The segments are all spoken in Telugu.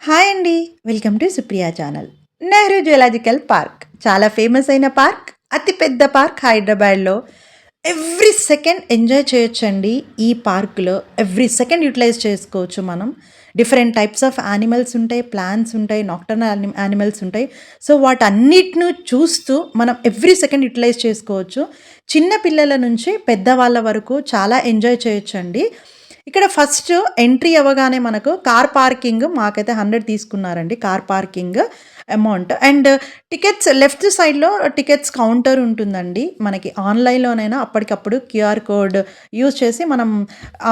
హాయ్ అండి. Welcome to Supriya channel. Nehru zoological park చాలా ఫేమస్ అయిన పార్క్. అతి పెద్ద పార్క్ హైదరాబాద్‌లో. ఎవ్రీ సెకండ్ ఎంజాయ్ చేయొచ్చండి ఈ పార్క్‌లో. ఎవ్రీ సెకండ్ యుటిలైజ్ చేసుకోవచ్చు మనం. డిఫరెంట్ టైప్స్ ఆఫ్ యానిమల్స్ ఉంటాయి, ప్లాంట్స్ ఉంటాయి, నాక్టర్నల్ యానిమల్స్ ఉంటాయి. సో, వాటన్నిటిని చూస్తూ మనం ఎవ్రీ సెకండ్ యుటిలైజ్ చేసుకోవచ్చు. చిన్న పిల్లల నుంచి పెద్దవాళ్ళ వరకు చాలా ఎంజాయ్ చేయొచ్చండి. ఇక్కడ ఫస్ట్ ఎంట్రీ అవ్వగానే మనకు కార్ పార్కింగ్ మాకైతే 100 తీసుకున్నారండి car parking amount. And tickets left సైడ్‌లో టికెట్స్ కౌంటర్ ఉంటుందండి. మనకి ఆన్‌లైన్‌లోనైనా అప్పటికప్పుడు క్యూఆర్ కోడ్ యూజ్ చేసి మనం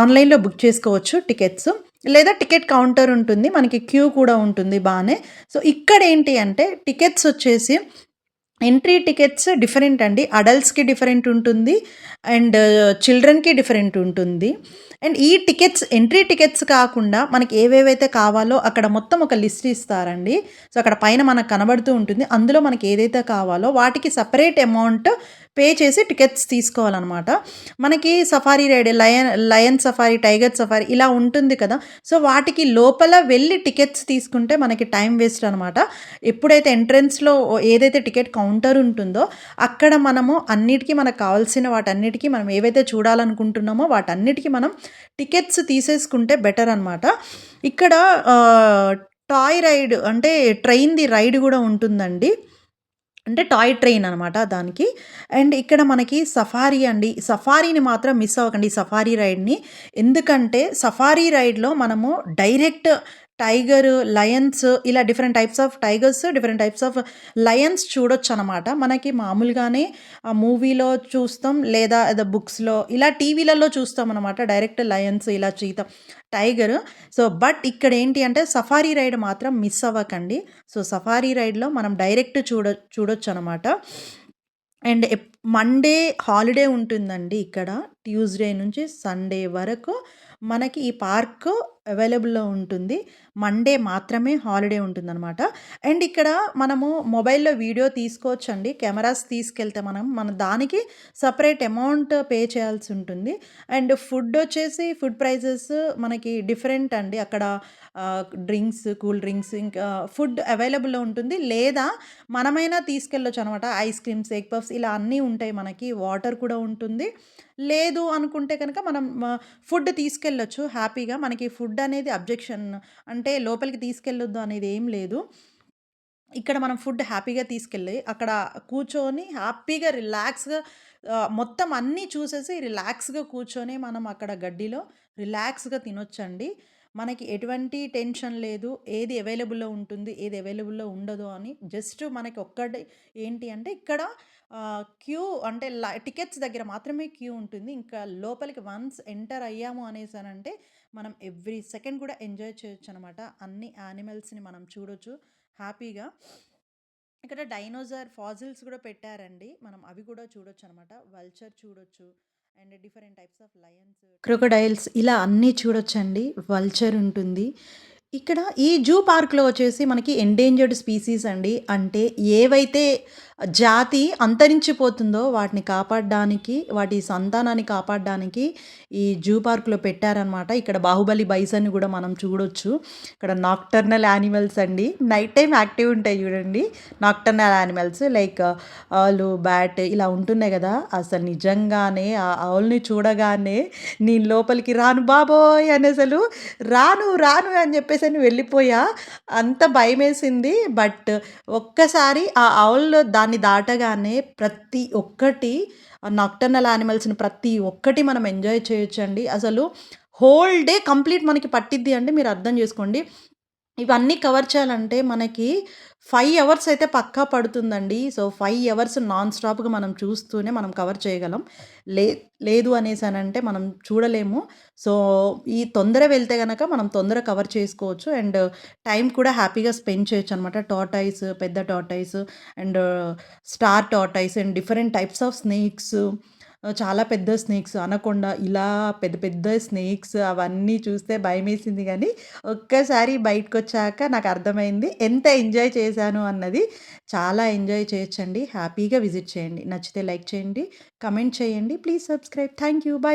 ఆన్‌లైన్‌లో బుక్ చేసుకోవచ్చు టికెట్స్. లేదా టికెట్ కౌంటర్ ఉంటుంది. మనకి క్యూ కూడా ఉంటుంది బానే. సో, ఇక్కడేంటి అంటే టికెట్స్ వచ్చేసి ఎంట్రీ టికెట్స్ డిఫరెంట్ అండి. అడల్ట్స్‌కి డిఫరెంట్ ఉంటుంది. అండ్ చిల్డ్రన్‌కి డిఫరెంట్ ఉంటుంది. అండ్ ఈ టికెట్స్ ఎంట్రీ టికెట్స్ కాకుండా మనకి ఏవేవైతే కావాలో అక్కడ మొత్తం ఒక లిస్ట్ ఇస్తారండి. సో, అక్కడ పైన మనకు కనబడుతూ ఉంటుంది. అందులో మనకి ఏదైతే కావాలో వాటికి సెపరేట్ అమౌంట్ పే చేసి టికెట్స్ తీసుకోవాలనమాట. మనకి safari ride lion safari, tiger safari ఇలా ఉంటుంది కదా! సో, వాటికి లోపల వెళ్ళి టికెట్స్ తీసుకుంటే మనకి టైం వేస్ట్ అనమాట. ఎప్పుడైతే ఎంట్రన్స్‌లో ఏదైతే టికెట్ కౌంటర్ ఉంటుందో అక్కడ మనము అన్నిటికి మనకు కావాల్సిన వాటన్నిటికి మనం ఏవైతే చూడాలనుకుంటున్నామో వాటన్నిటికి మనం టికెట్స్ తీసేసుకుంటే బెటర్ అనమాట. ఇక్కడ టాయ్ రైడ్ అంటే ట్రైన్‌ది రైడ్ గూడా ఉంటుందండి. అంటే టాయ్ ట్రైన్ అనమాట దానికి. అండ్ ఇక్కడ మనకి సఫారీ అండి. సఫారీని మాత్రం మిస్ అవ్వకండి ఈ సఫారీ రైడ్‌ని. ఎందుకంటే సఫారీ రైడ్‌లో మనము డైరెక్ట్ టైగర్, లయన్స్ ఇలా different types of tigers, different types of lions చూడొచ్చనమాట. మనకి మామూలుగానే మూవీలో చూస్తాం లేదా ఏదో బుక్స్‌లో ఇలా టీవీలలో చూస్తామనమాట. డైరెక్ట్ లయన్స్ ఇలా టైగర్. సో, బట్ ఇక్కడేంటి అంటే సఫారీ రైడ్ మాత్రం మిస్ అవ్వకండి. సో, సఫారీ రైడ్‌లో మనం డైరెక్ట్ చూడొచ్చనమాట. అండ్ మండే హాలిడే ఉంటుందండి ఇక్కడ. ట్యూస్‌డే నుంచి సండే వరకు మనకి ఈ పార్క్ అవైలబుల్‌లో ఉంటుంది. మండే మాత్రమే హాలిడే ఉంటుందనమాట. అండ్ ఇక్కడ మనము మొబైల్‌లో వీడియో తీసుకోవచ్చండి. కెమెరాస్ తీసుకెళ్తే మన దానికి సెపరేట్ అమౌంట్ పే చేయాల్సి ఉంటుంది. అండ్ ఫుడ్ వచ్చేసి ఫుడ్ ప్రైజెస్ మనకి డిఫరెంట్ అండి. అక్కడ డ్రింక్స్, కూల్ డ్రింక్స్ ఇంకా ఫుడ్ అవైలబుల్‌లో ఉంటుంది. లేదా మనమైనా తీసుకెళ్ళొచ్చు అనమాట. ఐస్ క్రీమ్స్, ఎగ్ పఫ్స్ ఇలా అన్నీ ఉంటాయి మనకి. వాటర్ కూడా ఉంటుంది. లేదు అనుకుంటే కనుక మనం ఫుడ్ తీసుకెళ్ళొచ్చు హ్యాపీగా. మనకి ఫుడ్ అనేది అబ్జెక్షన్ అంటే లోపలికి తీసుకెళ్ళొద్దు అనేది ఏం లేదు. ఇక్కడ మనం ఫుడ్ హ్యాపీగా తీసుకెళ్ళి అక్కడ కూర్చొని హ్యాపీగా రిలాక్స్‌గా మొత్తం అన్నీ చూసేసి రిలాక్స్‌గా కూర్చొని మనం అక్కడ గడ్డిలో రిలాక్స్‌గా తినొచ్చండి. మనకి ఎటువంటి టెన్షన్ లేదు. ఏది అవైలబుల్‌లో ఉంటుంది, ఏది అవైలబుల్‌లో ఉండదు అని. జస్ట్ మనకి ఒక్కటి ఏంటి అంటే ఇక్కడ క్యూ అంటే టికెట్స్ దగ్గర మాత్రమే క్యూ ఉంటుంది. ఇంకా లోపలికి వన్స్ ఎంటర్ అయ్యాము అనేసనంటే మనం ఎవ్రీ సెకండ్ కూడా ఎంజాయ్ చేయొచ్చనమాట. అన్ని యానిమల్స్‌ని మనం చూడొచ్చు హ్యాపీగా. ఇక్కడ డైనోసార్ ఫాజిల్స్ కూడా పెట్టారండి. మనం అవి కూడా చూడొచ్చనమాట. వల్చర్ చూడొచ్చు. And different types of Lions, crocodiles ఇలా అన్నీ చూడొచ్చండి. వల్చర్ ఉంటుంది. ఇక్కడ ఈ జూ పార్క్‌లో వచ్చేసి మనకి ఎండేంజర్డ్ స్పీసీస్ అండి. అంటే ఏవైతే జాతి అంతరించిపోతుందో వాటిని కాపాడడానికి, వాటి సంతానాన్ని కాపాడడానికి ఈ జూ పార్క్‌లో పెట్టారనమాట. ఇక్కడ బాహుబలి బైసన్‌ని గూడా మనం చూడొచ్చు. ఇక్కడ నాక్టర్నల్ యానిమల్స్ అండి. నైట్ టైమ్ యాక్టివ్ ఉంటాయి చూడండి. నాక్టర్నల్ యానిమల్స్ లైక్ ఆలు, బ్యాట్ ఇలా ఉంటున్నాయి గదా! అసలు నిజంగానే ఆ ఆవుల్ని చూడగానే నేను లోపలికి రాను బాబోయ్! అని అసలు రాను, రాను అని జెప్పేసని వెళ్ళిపోయా. అంత భయమేసింది. బట్ ఒక్కసారి ఆ ఔల్ దాన్ని దాటగానే ప్రతి ఒక్కటి నాక్టర్నల్ యానిమల్స్‌ని ప్రతి ఒక్కటి మనం ఎంజాయ్ చేయొచ్చండి. అసలు హోల్ డే కంప్లీట్ మనకి పట్టిద్ది అంటే మీరు అర్థం జేసుకోండి. ఇవన్నీ కవర్ చేయాలంటే మనకి 5 అవర్స్ అయితే పక్కా పడుతుందండి. సో, 5 అవర్స్ నాన్ స్టాప్‌గా మనం చూస్తూనే మనం కవర్ చేయగలం. లే లేదు అనేసనంటే మనం చూడలేము. సో, ఈ తొందర వెళ్తే గనక మనం తొందర కవర్ చేసుకోవచ్చు. అండ్ టైం కూడా హ్యాపీగా స్పెండ్ చేయొచ్చనమాట. టార్టాయిస్, పెద్ద tortoise and star tortoise and different types of snakes, చాలా పెద్ద స్నేక్స్, అనకొండ ఇలా పెద్ద పెద్ద స్నేక్స్ అవన్నీ చూస్తే భయమేసింది గానీ, ఒక్కసారి బయటకొచ్చాక నాకర్థమైంది ఎంత ఎంజాయ్ చేశాను అన్నది. చాలా ఎంజాయ్ చేయొచ్చండి. హ్యాపీగా విజిట్ చేయండి. నచ్చితే లైక్ చేయండి, కమెంట్ చేయండి. Please subscribe. Thank you. By.